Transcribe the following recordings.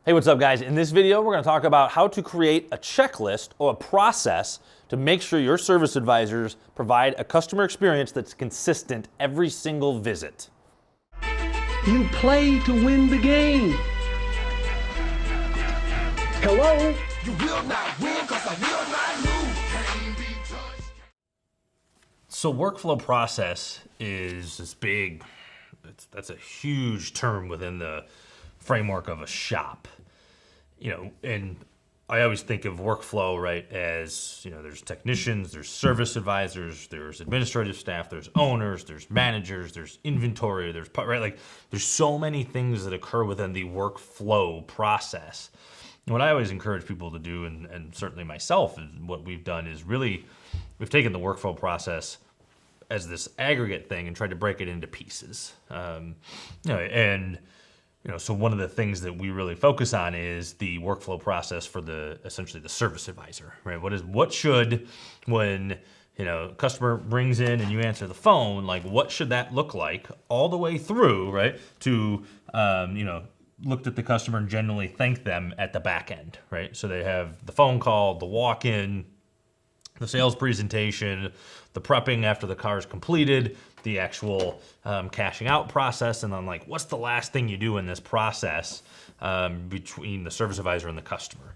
Hey, what's up guys? In this video, we're gonna talk about how to create a checklist or a process to make sure your service advisors provide a customer experience that's consistent every single visit. You play to win the game. Hello? You will not win because I will not lose. Can't be touched. So workflow process is this big, that's a huge term within the framework of a shop. You know, and I always think of workflow, right, as, you know, there's technicians, there's service advisors, there's administrative staff, there's owners, there's managers, there's inventory, there's, right, like there's so many things that occur within the workflow process. And what I always encourage people to do, and certainly myself, and what we've done is really, we've taken the workflow process as this aggregate thing and tried to break it into pieces. So one of the things that we really focus on is the workflow process for essentially the service advisor, right? What should, when, you know, a customer brings in and you answer the phone, like what should that look like all the way through, right? To, looked at the customer and genuinely thank them at the back end, right? So they have the phone call, the walk-in, the sales presentation, the prepping after the car is completed, the actual cashing out process, and then like, what's the last thing you do in this process between the service advisor and the customer?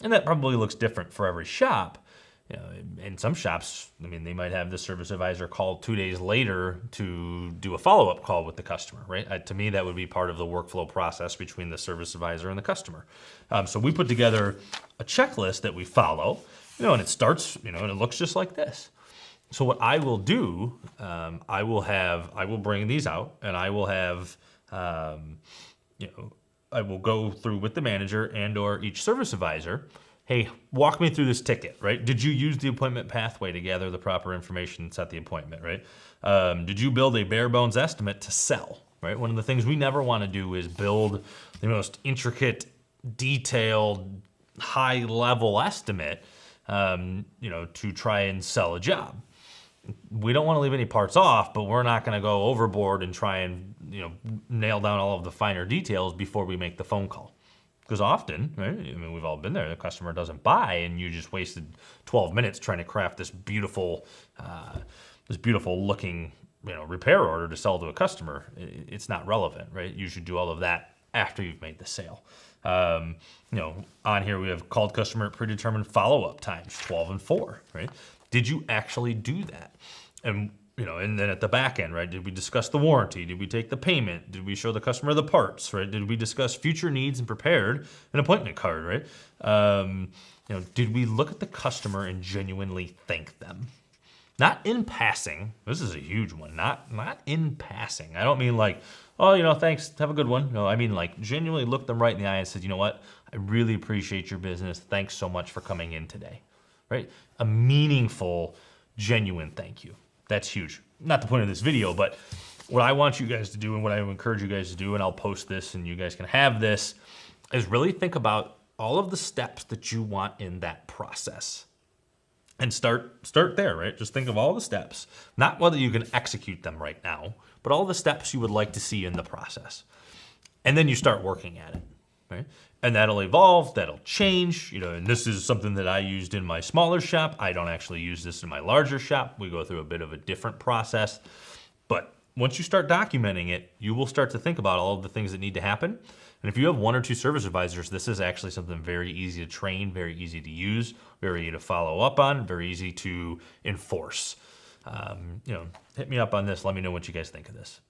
And that probably looks different for every shop. You know, in some shops, I mean, they might have the service advisor call 2 days later to do a follow-up call with the customer, right? To me, that would be part of the workflow process between the service advisor and the customer. So we put together a checklist that we follow, you know, and it starts, you know, and it looks just like this. So what I will do, I will bring these out, and I will have, I will go through with the manager and or each service advisor. Hey, walk me through this ticket, right? Did you use the appointment pathway to gather the proper information and set the appointment, right? Did you build a bare bones estimate to sell, right? One of the things we never want to do is build the most intricate, detailed, high level estimate, to try and sell a job. We don't want to leave any parts off, but we're not going to go overboard and try and, nail down all of the finer details before we make the phone call. Because often, right, I mean, we've all been there, the customer doesn't buy and you just wasted 12 minutes trying to craft this beautiful looking, repair order to sell to a customer. It's not relevant, right? You should do all of that after you've made the sale. On here we have called customer at predetermined follow-up times, 12 and 4, right? Did you actually do that? And then at the back end, right? Did we discuss the warranty? Did we take the payment? Did we show the customer the parts, right? Did we discuss future needs and prepared an appointment card, right? Did we look at the customer and genuinely thank them? Not in passing. This is a huge one. Not in passing. I don't mean like, oh, thanks, have a good one. No, I mean like genuinely look them right in the eye and said, you know what? I really appreciate your business. Thanks so much for coming in today, right? A meaningful, genuine thank you. That's huge. Not the point of this video, but what I want you guys to do and what I encourage you guys to do, and I'll post this and you guys can have this, is really think about all of the steps that you want in that process. And start there, right? Just think of all the steps, not whether you can execute them right now, but all the steps you would like to see in the process. And then you start working at it, right? And that'll evolve, that'll change, and this is something that I used in my smaller shop. I don't actually use this in my larger shop. We go through a bit of a different process. But once you start documenting it, you will start to think about all of the things that need to happen. And if you have 1 or 2 service advisors, this is actually something very easy to train, very easy to use, very easy to follow up on, very easy to enforce. Hit me up on this. Let me know what you guys think of this.